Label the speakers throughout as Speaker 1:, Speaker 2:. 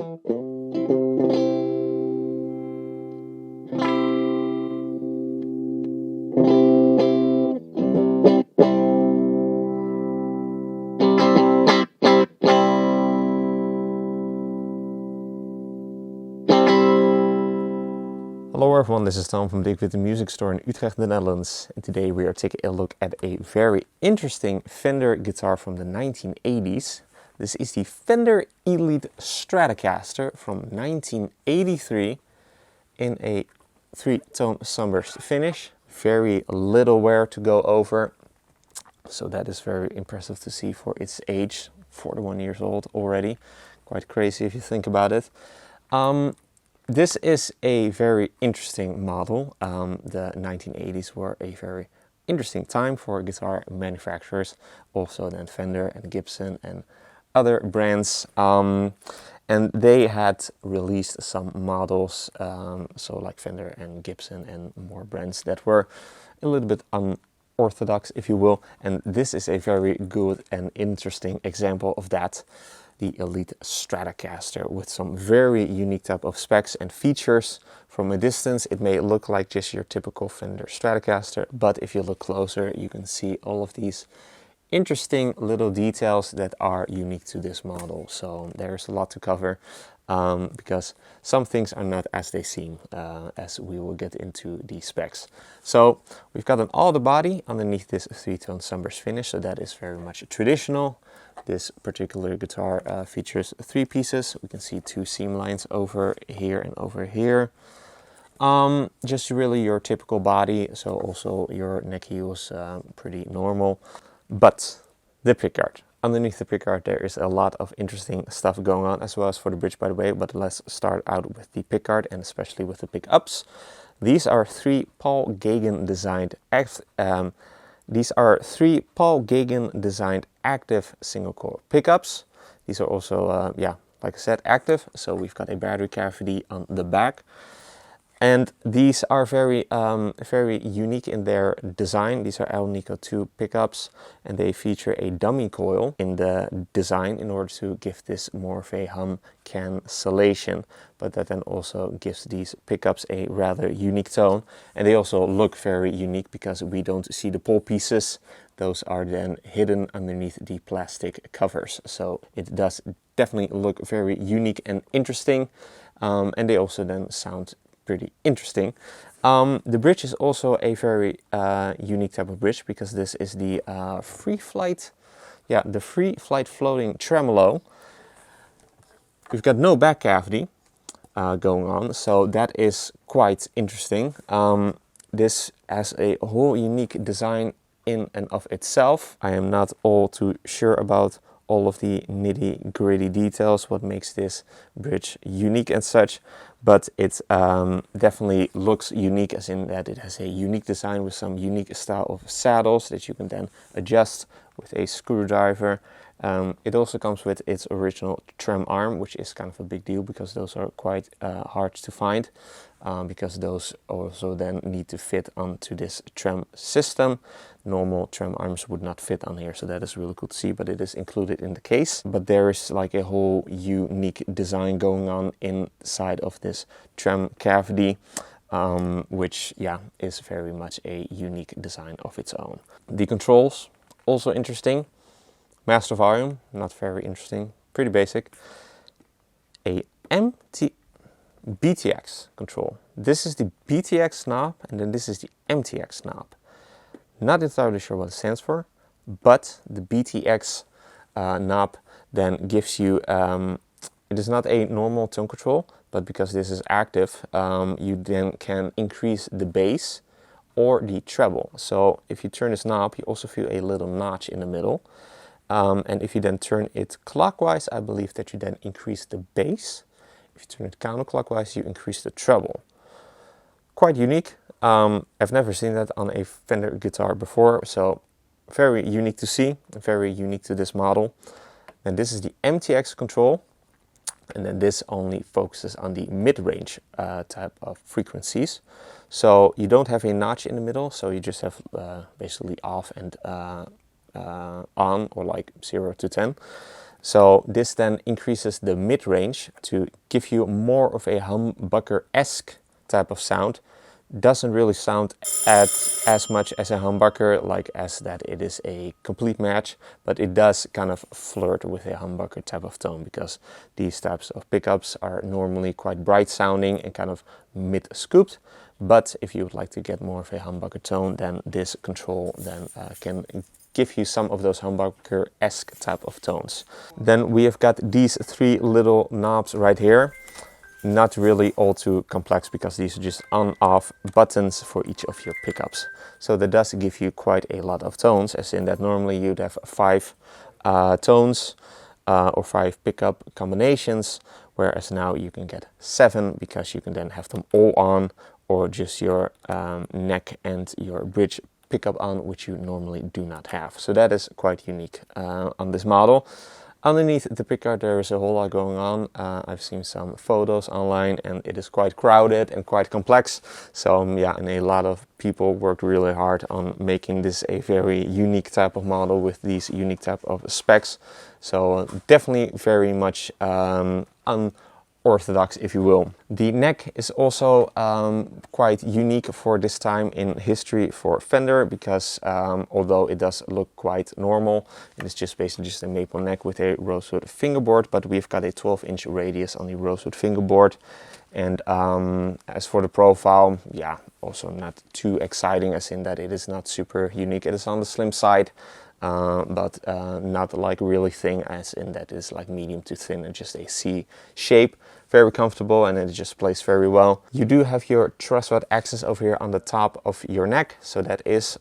Speaker 1: Hello everyone, this is Tom from Dirk Witte Music Store in Utrecht, the Netherlands. And today we are taking a look at a very interesting Fender guitar from the 1980s. This is the Fender Elite Stratocaster from 1983 in a three-tone sunburst finish. Very little wear to go over, so that is very impressive to see for its age. 41 years old already. Quite crazy if you think about it. This is a very interesting model. The 1980s were a very interesting time for guitar manufacturers, also then Fender and Gibson and other brands. And they had released some models, so like Fender and Gibson and more brands that were a little bit unorthodox, if you will. And this is a very good and interesting example of that. The Elite Stratocaster with some very unique type of specs and features. From a distance it may look like just your typical Fender Stratocaster, but if you look closer you can see all of these interesting little details that are unique to this model. So there's a lot to cover because some things are not as they seem, as we will get into the specs. So we've got an all the body underneath this three-tone sunburst finish, so that is very much traditional. This particular guitar features three pieces. We can see two seam lines over here and over here. Just really your typical body, so also your neck heels pretty normal. But the pickguard. Underneath the pickguard there is a lot of interesting stuff going on, as well as for the bridge, by the way. But let's start out with the pickguard and especially with the pickups. These are three Paul Gauguin designed active single coil pickups. These are also, like I said, active. So we've got a battery cavity on the back. And these are very unique in their design. These are Alnico 2 pickups, and they feature a dummy coil in the design in order to give this more of a hum cancellation. But that then also gives these pickups a rather unique tone. And they also look very unique because we don't see the pole pieces. Those are then hidden underneath the plastic covers. So it does definitely look very unique and interesting. And they also then sound pretty interesting. The bridge is also a very unique type of bridge because this is the free flight floating tremolo. We've got no back cavity going on, so that is quite interesting. This has a whole unique design in and of itself. I am not all too sure about all of the nitty-gritty details, what makes this bridge unique and such, but it definitely looks unique, as in that it has a unique design with some unique style of saddles that you can then adjust with a screwdriver. It also comes with its original trem arm, which is kind of a big deal because those are quite hard to find, because those also then need to fit onto this trem system. Normal trem arms would not fit on here, so that is really cool to see, but it is included in the case. But there is like a whole unique design going on inside of this trem cavity, which is very much a unique design of its own. The controls, also interesting. Master volume, not very interesting, pretty basic. A BTX control. This is the BTX knob, and then this is the MTX knob. Not entirely sure what it stands for, but the BTX knob then gives you, it is not a normal tone control, but because this is active, you then can increase the bass or the treble. So if you turn this knob, you also feel a little notch in the middle. And if you then turn it clockwise, I believe that you then increase the bass. If you turn it counterclockwise, you increase the treble. Quite unique. I've never seen that on a Fender guitar before, so very unique to see, very unique to this model. And this is the MTX control, and then this only focuses on the mid-range type of frequencies. So you don't have a notch in the middle, so you just have basically off and on, or like 0 to 10. So this then increases the mid-range to give you more of a humbucker-esque type of sound. Doesn't really sound as much as a humbucker, like as that it is a complete match, but it does kind of flirt with a humbucker type of tone, because these types of pickups are normally quite bright sounding and kind of mid-scooped. But if you would like to get more of a humbucker tone, then this control then can give you some of those humbucker-esque type of tones. Then we have got these three little knobs right here. Not really all too complex, because these are just on-off buttons for each of your pickups. So that does give you quite a lot of tones, as in that normally you'd have 5 tones or 5 pickup combinations, whereas now you can get 7, because you can then have them all on, or just your neck and your bridge pickup on, which you normally do not have. So that is quite unique on this model. Underneath the pickguard there is a whole lot going on. I've seen some photos online and it is quite crowded and quite complex. So yeah, and a lot of people worked really hard on making this a very unique type of model with these unique type of specs. So definitely very much unorthodox, if you will. The neck is also quite unique for this time in history for Fender, because although it does look quite normal, it is just basically just a maple neck with a rosewood fingerboard, but we've got a 12-inch radius on the rosewood fingerboard. And as for the profile, yeah, also not too exciting, as in that it is not super unique. It is on the slim side. But not like really thin, as in that is like medium to thin and just a C shape. Very comfortable, and it just plays very well. You do have your truss rod access over here on the top of your neck, so that is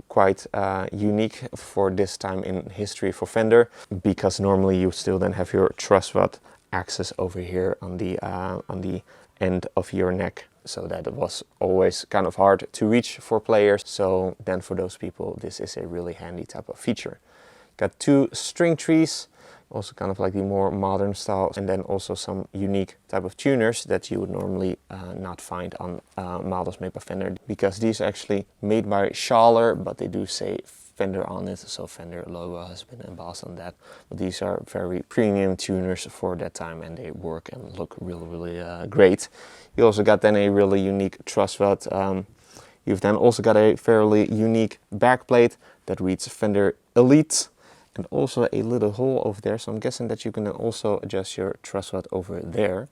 Speaker 1: quite unique for this time in history for Fender, because normally you still then have your truss rod access over here on the end of your neck. So that was always kind of hard to reach for players. So then for those people, this is a really handy type of feature. Got 2 string trees, also kind of like the more modern style, and then also some unique type of tuners that you would normally not find on models made by Fender, because these are actually made by Shure, but they do say Fender on it, so Fender logo has been embossed on that. But these are very premium tuners for that time, and they work and look really great. You also got then a really unique truss rod. You've then also got a fairly unique backplate that reads Fender Elite, and also a little hole over there, so I'm guessing that you can then also adjust your truss rod over there.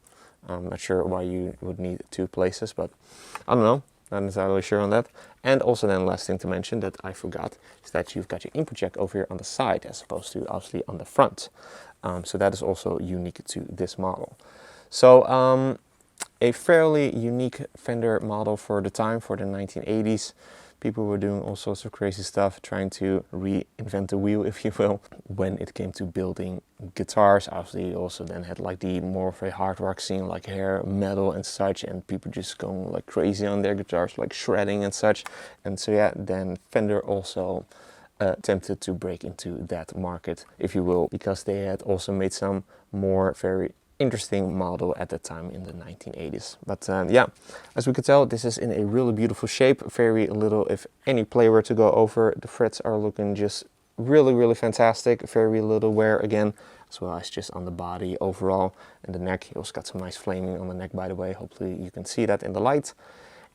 Speaker 1: I'm not sure why you would need 2 places, but I don't know. Not entirely sure on that. And also then last thing to mention that I forgot is that you've got your input jack over here on the side, as opposed to obviously on the front. So that is also unique to this model. So a fairly unique Fender model for the time, for the 1980s. People were doing all sorts of crazy stuff, trying to reinvent the wheel, if you will, when it came to building guitars. Obviously, you also then had like the more of a hard rock scene, like hair metal and such, and people just going like crazy on their guitars, like shredding and such. And so yeah, then Fender also attempted to break into that market, if you will, because they had also made some more very interesting model at that time in the 1980s. But yeah, as we could tell, this is in a really beautiful shape. Very little, if any, play were to go over. The frets are looking just really fantastic. Very little wear again, as well as just on the body overall. And the neck, you also got some nice flaming on the neck, by the way. Hopefully you can see that in the light.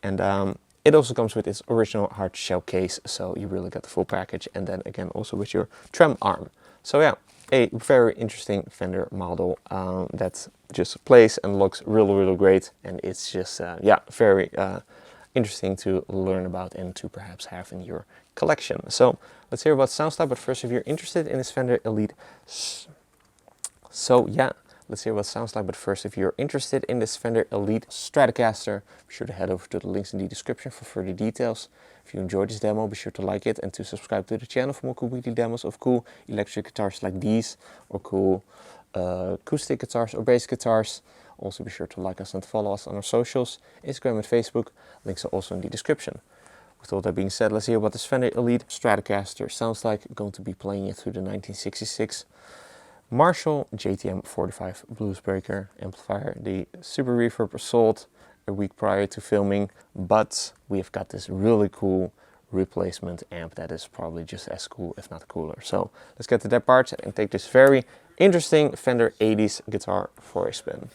Speaker 1: And it also comes with its original hard shell case, so you really got the full package. And then again, also with your trem arm. So yeah, a very interesting Fender model that just plays and looks really great, and it's just yeah, very interesting to learn about and to perhaps have in your collection. So let's hear about sound style, but first, if you're interested in this Fender Elite, so yeah, let's hear what it sounds like. But first, if you're interested in this Fender Elite Stratocaster, be sure to head over to the links in the description for further details. If you enjoyed this demo, be sure to like it and to subscribe to the channel for more cool weekly demos of cool electric guitars like these, or cool acoustic guitars or bass guitars. Also be sure to like us and follow us on our socials, Instagram and Facebook. Links are also in the description. With all that being said, let's hear what this Fender Elite Stratocaster sounds like. I'm going to be playing it through the 1966 Marshall JTM 45 Bluesbreaker amplifier. The Super Reverb sold a week prior to filming, but we've got this really cool replacement amp that is probably just as cool, if not cooler. So let's get to that part and take this very interesting Fender 80s guitar for a spin.